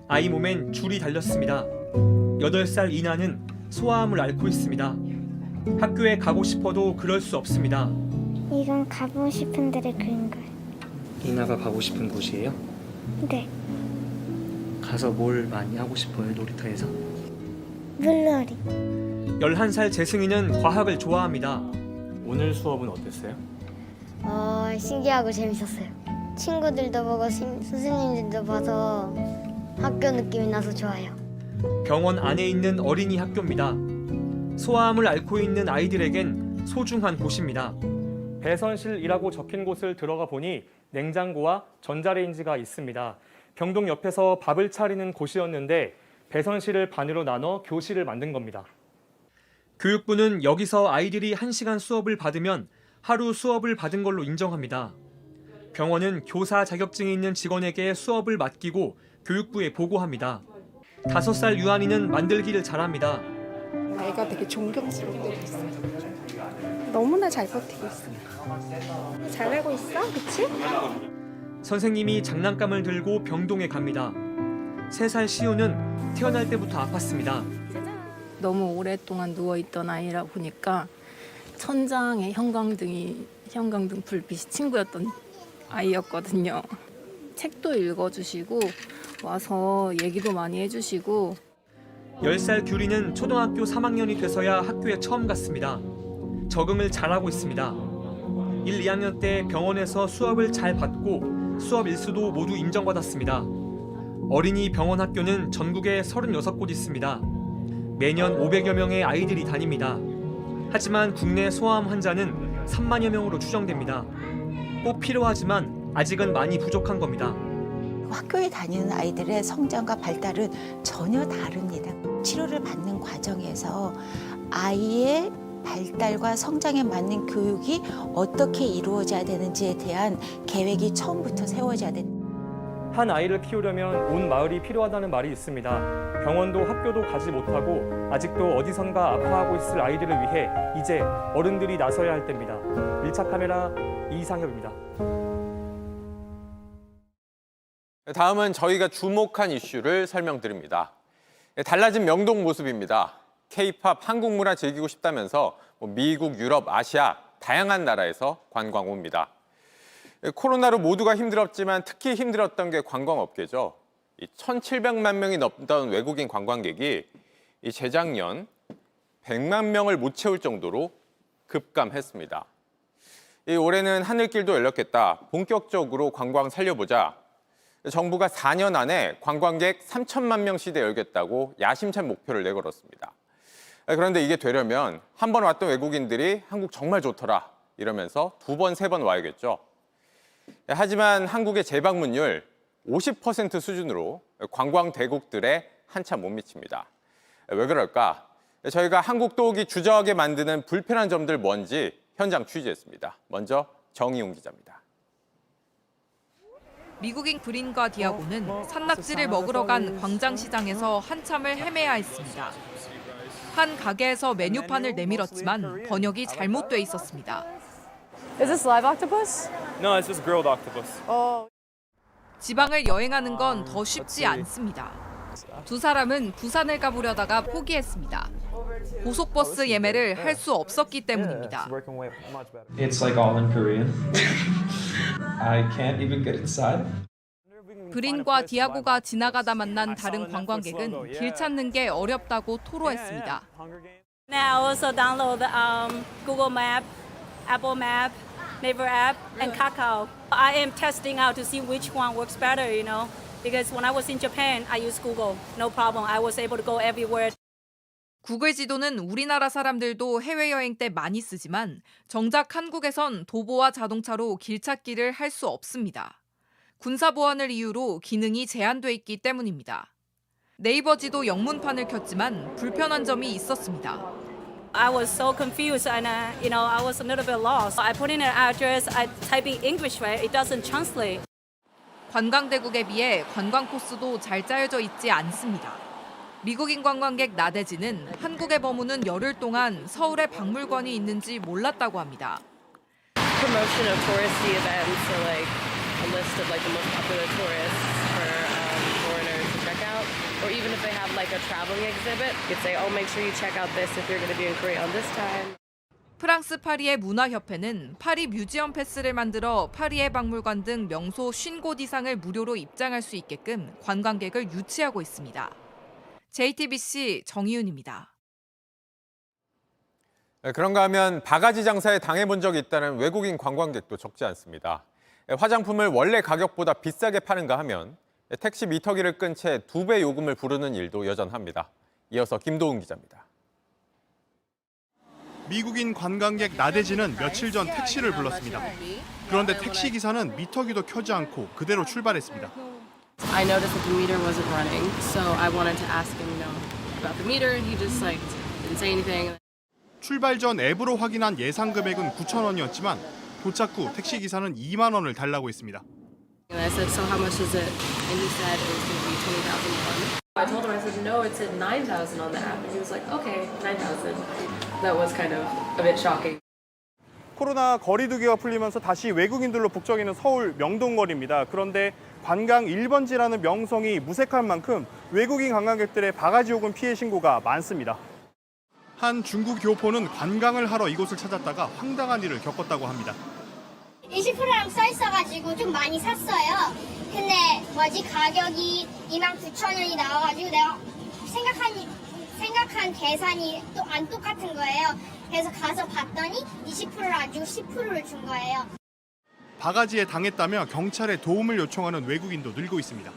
아이 몸엔 줄이 달렸습니다. 8살 이나는 소아암을 앓고 있습니다. 학교에 가고 싶어도 그럴 수 없습니다. 이건 가고 싶은 데를 그린 거예요. 이나가 가고 싶은 곳이에요? 네. 가서 뭘 많이 하고 싶어요, 놀이터에서? 물놀이. 11살 재승이는 과학을 좋아합니다. 오늘 수업은 어땠어요? 신기하고 재밌었어요. 친구들도 보고 선생님들도 봐서 학교 느낌이 나서 좋아요. 병원 안에 있는 어린이 학교입니다. 소아암을 앓고 있는 아이들에겐 소중한 곳입니다. 배선실이라고 적힌 곳을 들어가 보니 냉장고와 전자레인지가 있습니다. 병동 옆에서 밥을 차리는 곳이었는데 배선실을 반으로 나눠 교실을 만든 겁니다. 교육부는 여기서 아이들이 1시간 수업을 받으면 하루 수업을 받은 걸로 인정합니다. 병원은 교사 자격증이 있는 직원에게 수업을 맡기고 교육부에 보고합니다. 5살 유한이는 만들기를 잘합니다. 애가 되게 존경스럽게 있어요. 너무나 잘 버티고 있어요. 잘하고 있어? 그치? 선생님이 장난감을 들고 병동에 갑니다. 3살 시우는 태어날 때부터 아팠습니다. 너무 오랫동안 누워있던 아이라 보니까 천장에 형광등 불빛이 친구였던 아이였거든요. 책도 읽어주시고 와서 얘기도 많이 해주시고 10살 규리는 초등학교 3학년이 돼서야 학교에 처음 갔습니다. 적응을 잘하고 있습니다. 1, 2학년 때 병원에서 수업을 잘 받고 수업 일수도 모두 인정받았습니다. 어린이 병원 학교는 전국에 36곳 있습니다. 매년 500여 명의 아이들이 다닙니다. 하지만 국내 소아암 환자는 3만여 명으로 추정됩니다. 꼭 필요하지만 아직은 많이 부족한 겁니다. 학교에 다니는 아이들의 성장과 발달은 전혀 다릅니다. 치료를 받는 과정에서 아이의 발달과 성장에 맞는 교육이 어떻게 이루어져야 되는지에 대한 계획이 처음부터 세워져야 됩니다. 한 아이를 키우려면 온 마을이 필요하다는 말이 있습니다. 병원도 학교도 가지 못하고 아직도 어디선가 아파하고 있을 아이들을 위해 이제 어른들이 나서야 할 때입니다. 밀착 카메라 이상엽입니다. 다음은 저희가 주목한 이슈를 설명드립니다. 달라진 명동 모습입니다. K-팝 한국 문화 즐기고 싶다면서 미국, 유럽, 아시아 다양한 나라에서 관광 옵니다. 코로나로 모두가 힘들었지만 특히 힘들었던 게 관광업계죠. 1,700만 명이 넘던 외국인 관광객이 재작년 100만 명을 못 채울 정도로 급감했습니다. 올해는 하늘길도 열렸겠다. 본격적으로 관광 살려보자. 정부가 4년 안에 관광객 3천만 명 시대 열겠다고 야심찬 목표를 내걸었습니다. 그런데 이게 되려면 한 번 왔던 외국인들이 한국 정말 좋더라 이러면서 2번, 3번 와야겠죠. 하지만 한국의 재방문율 50% 수준으로 관광 대국들에 한참 못 미칩니다. 왜 그럴까? 저희가 한국 도우기 주저하게 만드는 불편한 점들 뭔지 현장 취재했습니다. 먼저 정희용 기자입니다. 미국인 브린과 디아고는 산낙지를 먹으러 간 광장시장에서 한참을 헤매야 했습니다. 한 가게에서 메뉴판을 내밀었지만 번역이 잘못돼 있었습니다. Is this live octopus? No, it's just grilled octopus. 지방을 여행하는 건 더 쉽지 않습니다. 두 사람은 부산을 가보려다가 포기했습니다. 고속버스 예매를 할 수 없었기 때문입니다. It's like all in Korean. I can't even get inside. 브린과 디아고가 지나가다 만난 다른 관광객은 길 찾는 게 어렵다고 토로했습니다. Now I also download Google Map, Apple Map, Naver app, and Kakao. I am testing out to see which one works better, you know, because when I was in Japan, I used Google. No problem. I was able to go everywhere. 구글 지도는 우리나라 사람들도 해외여행 때 많이 쓰지만 정작 한국에선 도보와 자동차로 길 찾기를 할 수 없습니다. 군사보안을 이유로 기능이 제한돼 있기 때문입니다. 네이버 지도 영문판을 켰지만 불편한 점이 있었습니다. I was so confused and I was a little bit lost. I put in an address, I type in English, right? It doesn't translate. 관광대국에 비해 관광 코스도 잘 짜여져 있지 않습니다. 미국인 관광객 나대지는 한국에 머무는 열흘 동안 서울에 박물관이 있는지 몰랐다고 합니다. Promotion of touristy events, so like a list of like the most popular tourists for foreigners to check out, or even if they have like a traveling exhibit, you could say, "Oh, make sure you check out this if you're going to be in Korea on this time." 프랑스 파리의 문화협회는 파리 뮤지엄 패스를 만들어 파리의 박물관 등 명소 50곳 이상을 무료로 입장할 수 있게끔 관광객을 유치하고 있습니다. JTBC 정희윤입니다. 그런가 하면 바가지 장사에 당해본 적이 있다는 외국인 관광객도 적지 않습니다. 화장품을 원래 가격보다 비싸게 파는가 하면 택시 미터기를 끈 채 2배 요금을 부르는 일도 여전합니다. 이어서 김도훈 기자입니다. 미국인 관광객 나대지는 며칠 전 택시를 불렀습니다. 그런데 택시 기사는 미터기도 켜지 않고 그대로 출발했습니다. I noticed that the meter wasn't running, so I wanted to ask him, about the meter. He just didn't say anything. 출발 전 앱으로 확인한 예상 금액은 9,000원이었지만 도착 후 택시 기사는 2만 원을 달라고 했습니다. And I said, so how much is it? And he said it was going to be 20,000 won. I told him, I said, no, it said 9,000 on the app. And he was like, okay, 9,000. That was kind of a bit shocking. 코로나 거리두기가 풀리면서 다시 외국인들로 북적이는 서울 명동거리입니다. 그런데 관광 1번지라는 명성이 무색할 만큼 외국인 관광객들의 바가지 요금 피해 신고가 많습니다. 한 중국 교포는 관광을 하러 이곳을 찾았다가 황당한 일을 겪었다고 합니다. 20%라고 써 있어가지고 좀 많이 샀어요. 근데 가격이 29,000원이 나와가지고 내가 생각한 계산이 또 안 똑같은 거예요. 그래서 가서 봤더니 20%를 아니고 10%를 준 거예요. 바가지에 당했다며 경찰에 도움을 요청하는 외국인도 늘고 있습니다.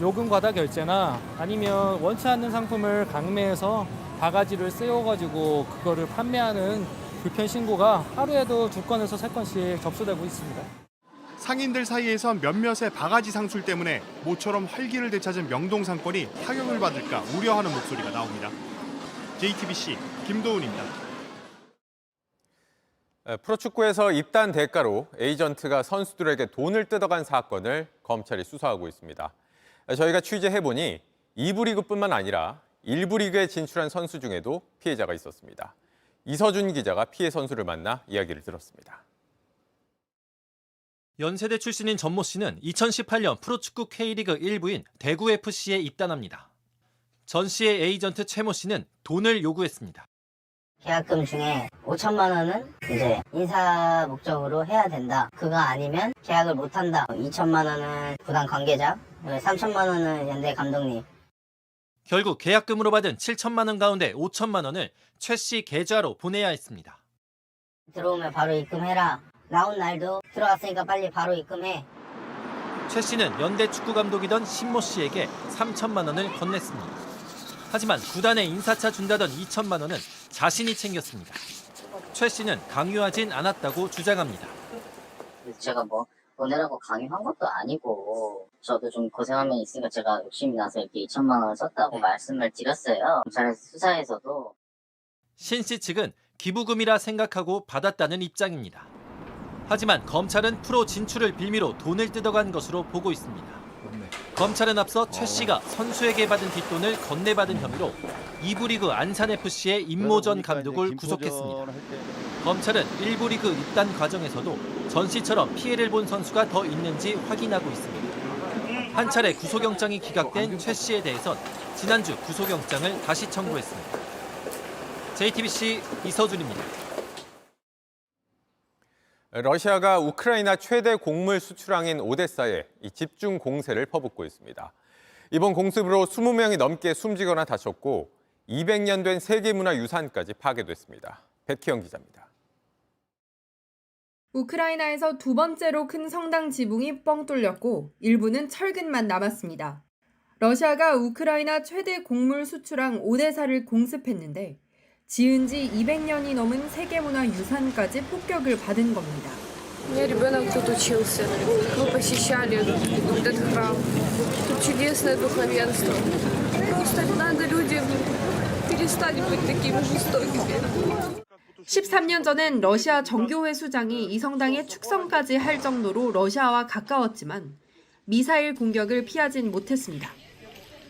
요금 과다 결제나 아니면 원치 않는 상품을 강매해서 바가지를 쓰여가지고 그거를 판매하는 불편 신고가 하루에도 2건에서 3건씩 접수되고 있습니다. 상인들 사이에선 몇몇의 바가지 상술 때문에 모처럼 활기를 되찾은 명동 상권이 타격을 받을까 우려하는 목소리가 나옵니다. JTBC 김도훈입니다. 프로축구에서 입단 대가로 에이전트가 선수들에게 돈을 뜯어간 사건을 검찰이 수사하고 있습니다. 저희가 취재해보니 2부 리그뿐만 아니라 1부 리그에 진출한 선수 중에도 피해자가 있었습니다. 이서준 기자가 피해 선수를 만나 이야기를 들었습니다. 연세대 출신인 전모 씨는 2018년 프로축구 K리그 1부인 대구FC에 입단합니다. 전 씨의 에이전트 최모 씨는 돈을 요구했습니다. 계약금 중에 5천만 원은 이제 인사 목적으로 해야 된다. 그거 아니면 계약을 못한다. 2천만 원은 구단 관계자, 3천만 원은 연대 감독님. 결국 계약금으로 받은 7천만 원 가운데 5천만 원을 최 씨 계좌로 보내야 했습니다. 들어오면 바로 입금해라. 나온 날도 들어왔으니까 빨리 바로 입금해. 최 씨는 연대 축구 감독이던 신모 씨에게 3천만 원을 건넸습니다. 하지만 구단에 인사차 준다던 2천만 원은 자신이 챙겼습니다. 최 씨는 강요하진 않았다고 주장합니다. 제가 보내라고 강요한 것도 아니고 저도 좀 고생한 면이 있으니까 제가 욕심이 나서 이렇게 2천만 원을 썼다고 말씀을 드렸어요. 경찰에서 수사에서도. 신 씨 측은 기부금이라 생각하고 받았다는 입장입니다. 하지만 검찰은 프로 진출을 빌미로 돈을 뜯어간 것으로 보고 있습니다. 검찰은 앞서 최 씨가 선수에게 받은 뒷돈을 건네받은 혐의로 2부 리그 안산FC의 임모전 감독을 구속했습니다. 검찰은 1부 리그 입단 과정에서도 전 씨처럼 피해를 본 선수가 더 있는지 확인하고 있습니다. 한 차례 구속영장이 기각된 최 씨에 대해선 지난주 구속영장을 다시 청구했습니다. JTBC 이서준입니다. 러시아가 우크라이나 최대 곡물 수출항인 오데사에 집중 공세를 퍼붓고 있습니다. 이번 공습으로 20명이 넘게 숨지거나 다쳤고 200년 된 세계문화유산까지 파괴됐습니다. 백희영 기자입니다. 우크라이나에서 두 번째로 큰 성당 지붕이 뻥 뚫렸고 일부는 철근만 남았습니다. 러시아가 우크라이나 최대 곡물 수출항 오데사를 공습했는데 지은 지 200년이 넘은 세계문화유산까지 폭격을 받은 겁니다. У меня ребенок тут учился. Мы посещали этот храм. Тут чудесное духовенство. Просто надо людям перестать быть такими жестокими. 13년 전엔 러시아 정교회 수장이 이 성당의 축성까지 할 정도로 러시아와 가까웠지만 미사일 공격을 피하진 못했습니다.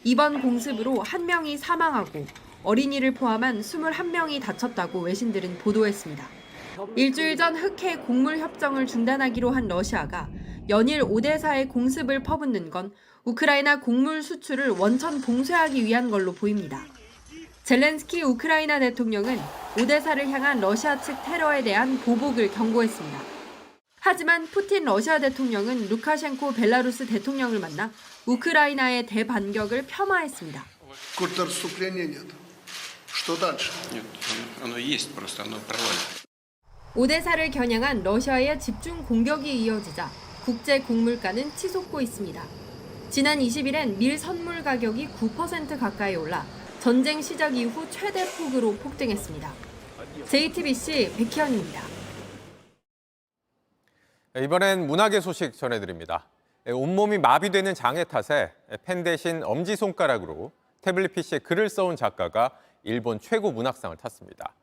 이번 공습으로 1명이 사망하고 어린이를 포함한 21명이 다쳤다고 외신들은 보도했습니다. 일주일 전 흑해 곡물 협정을 중단하기로 한 러시아가 연일 오데사에 공습을 퍼붓는 건 우크라이나 곡물 수출을 원천 봉쇄하기 위한 걸로 보입니다. 젤렌스키 우크라이나 대통령은 오데사를 향한 러시아 측 테러에 대한 보복을 경고했습니다. 하지만 푸틴 러시아 대통령은 루카셴코 벨라루스 대통령을 만나 우크라이나의 대반격을 폄하했습니다. 오데사를 겨냥한 러시아의 집중 공격이 이어지자 국제 곡물가는 치솟고 있습니다. 지난 20일엔 밀 선물 가격이 9% 가까이 올라 전쟁 시작 이후 최대 폭으로 폭등했습니다. JTBC 백희연입니다. 이번엔 문학의 소식 전해드립니다. 온몸이 마비되는 장애 탓에 펜 대신 엄지손가락으로 태블릿 PC에 글을 써온 작가가 일본 최고 문학상을 탔습니다.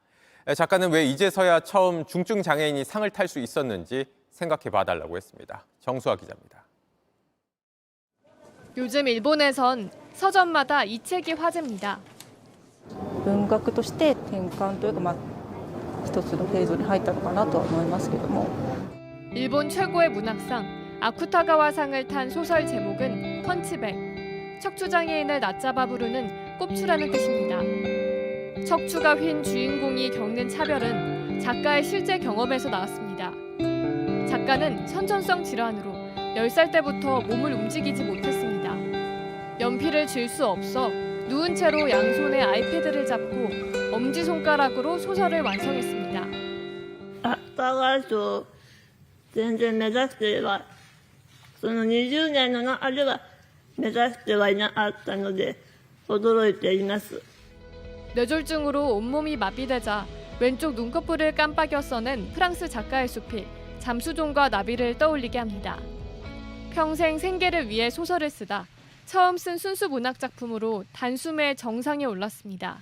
작가는 왜 이제서야 처음 중증 장애인이 상을 탈 수 있었는지 생각해 봐달라고 했습니다. 정수아 기자입니다. 요즘 일본에선 서점마다 이 책이 화제입니다. 文学として転換というか一つのフェーズに入ったのかなとは思いますけども 일본 최고의 문학상 아쿠타가와상을 탄 소설 제목은 펀치백. 척추장애인을 낮잡아 부르는 꼽추라는 뜻입니다. 척추가 휜 주인공이 겪는 차별은 작가의 실제 경험에서 나왔습니다. 작가는 선천성 질환으로 10살 때부터 몸을 움직이지 못했습니다. 연필을 쥘 수 없어 누운 채로 양손에 아이패드를 잡고 엄지손가락으로 소설을 완성했습니다. 全然目指してはその20年の中では目指してはいなかったので驚いています。 뇌졸중으로 온몸이 마비되자 왼쪽 눈꺼풀을 깜빡여 써낸 프랑스 작가의 숲이 잠수종과 나비를 떠올리게 합니다. 평생 생계를 위해 소설을 쓰다 처음 쓴 순수 문학 작품으로 단숨에 정상에 올랐습니다.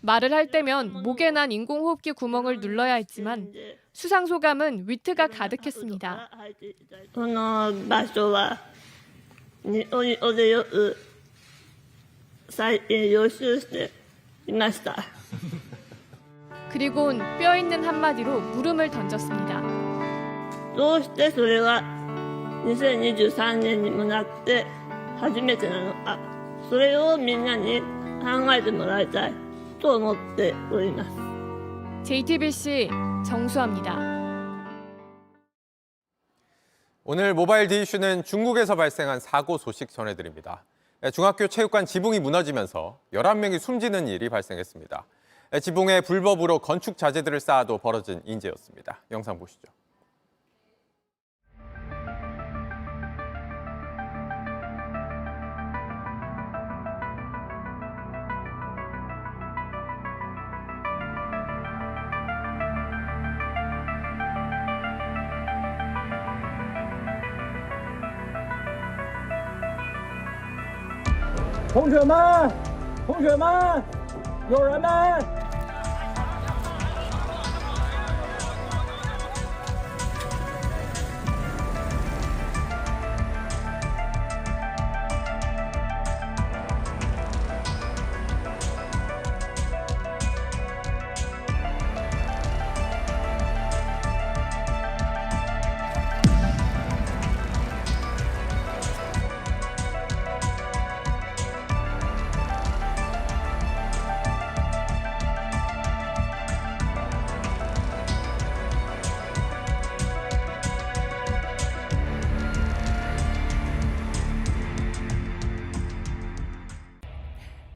말을 할 때면 목에 난 인공호흡기 구멍을 눌러야 했지만 수상 소감은 위트가 가득했습니다. この場所は日本語でよく予習していました。 그리곤 뼈 있는 한마디로 물음을 던졌습니다. どうしてそれは2023年にもなって初めてなのか、それをみんなに考えてもらいたいと思っております。 JTBC 정수아입니다. 오늘 모바일 디이슈는 중국에서 발생한 사고 소식 전해드립니다. 중학교 체육관 지붕이 무너지면서 11명이 숨지는 일이 발생했습니다. 지붕에 불법으로 건축 자재들을 쌓아도 벌어진 인재였습니다. 영상 보시죠. 同学们，友人们。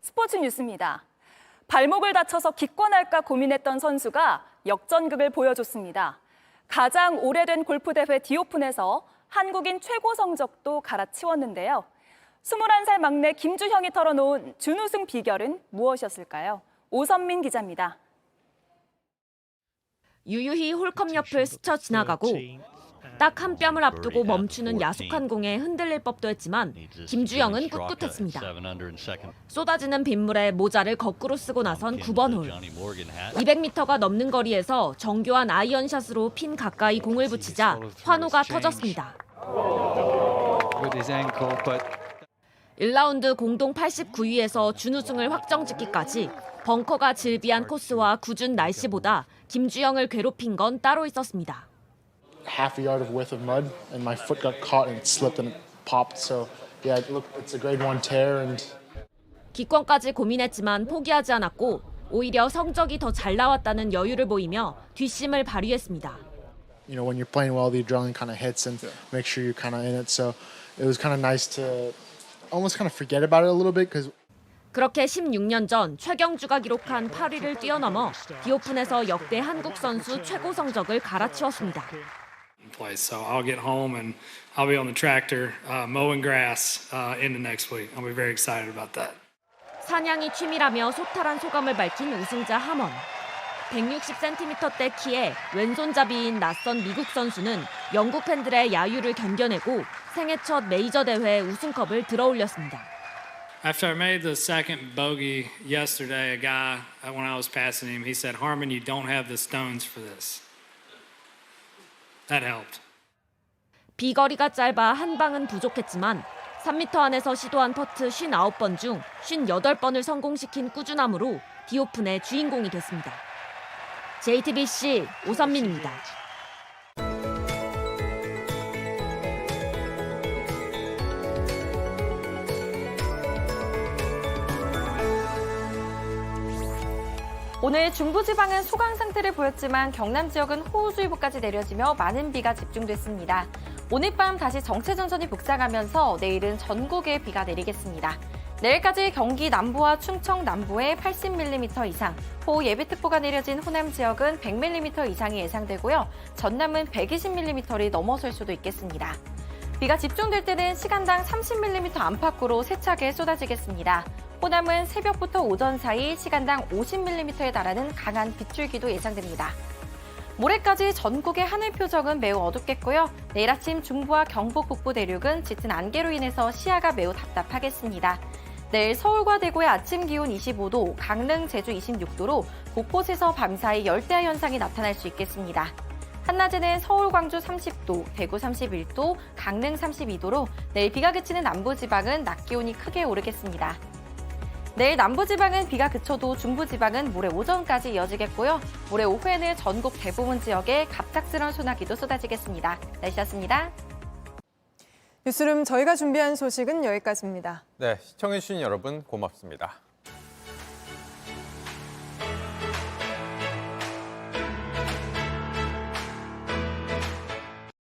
스포츠 뉴스입니다. 발목을 다쳐서 기권할까 고민했던 선수가 역전극을 보여줬습니다. 가장 오래된 골프대회 디오픈에서 한국인 최고 성적도 갈아치웠는데요. 21살 막내 김주형이 털어놓은 준우승 비결은 무엇이었을까요? 오선민 기자입니다. 유유히 홀컵 옆을 스쳐 지나가고 딱 한 뼘을 앞두고 멈추는 야속한 공에 흔들릴 법도 했지만 김주영은 꿋꿋했습니다. 쏟아지는 빗물에 모자를 거꾸로 쓰고 나선 9번 홀. 200m가 넘는 거리에서 정교한 아이언샷으로 핀 가까이 공을 붙이자 환호가 터졌습니다. 1라운드 공동 89위에서 준우승을 확정짓기까지 벙커가 질비한 코스와 궂은 날씨보다 김주영을 괴롭힌 건 따로 있었습니다. half a yard of width of mud, and my foot got caught and it slipped and it popped. So yeah, look, it's a grade 1 tear. And 기권까지 고민했지만 포기하지 않았고 오히려 성적이 더 잘 나왔다는 여유를 보이며 뒷심을 발휘했습니다. you know, when you're playing well, the adrenaline kind of hits and make sure you're kind of in it. So it was kind of nice to almost kind of forget about it a little bit because. 그렇게 16년 전 최경주가 기록한 8위를 뛰어넘어 디오픈에서 역대 한국 선수 최고 성적을 갈아치웠습니다. So I'll get home and I'll be on the tractor mowing grass into next week. I'll be very excited about that. 사냥이 취미라며 소탈한 소감을 밝힌 우승자 함원. 160cm대 키에 왼손잡이인 낯선 미국 선수는 영국 팬들의 야유를 견뎌내고 생애 첫 메이저 대회 우승컵을 들어올렸습니다. After I made the second bogey yesterday, a guy, when I was passing him, he said, "Harmon, you don't have the stones for this." That helped. 비거리가 짧아 한 방은 부족했지만 3m 안에서 시도한 퍼트 59번 중 58번을 성공시킨 꾸준함으로 디오픈의 주인공이 됐습니다. JTBC 오선민입니다. 오늘 중부지방은 소강 상태를 보였지만 경남 지역은 호우주의보까지 내려지며 많은 비가 집중됐습니다. 오늘 밤 다시 정체전선이 북상하면서 내일은 전국에 비가 내리겠습니다. 내일까지 경기 남부와 충청 남부에 80mm 이상, 호우 예비특보가 내려진 호남 지역은 100mm 이상이 예상되고요. 전남은 120mm를 넘어설 수도 있겠습니다. 비가 집중될 때는 시간당 30mm 안팎으로 세차게 쏟아지겠습니다. 호남은 새벽부터 오전 사이 시간당 50mm에 달하는 강한 빗줄기도 예상됩니다. 모레까지 전국의 하늘 표정은 매우 어둡겠고요. 내일 아침 중부와 경북 북부 내륙은 짙은 안개로 인해서 시야가 매우 답답하겠습니다. 내일 서울과 대구의 아침 기온 25도, 강릉, 제주 26도로 곳곳에서 밤사이 열대야 현상이 나타날 수 있겠습니다. 한낮에는 서울, 광주 30도, 대구 31도, 강릉 32도로 내일 비가 그치는 남부지방은 낮 기온이 크게 오르겠습니다. 내일 남부지방은 비가 그쳐도 중부지방은 모레 오전까지 이어지겠고요. 모레 오후에는 전국 대부분 지역에 갑작스러운 소나기도 쏟아지겠습니다. 날씨였습니다. 뉴스룸 저희가 준비한 소식은 여기까지입니다. 네, 시청해주신 여러분 고맙습니다.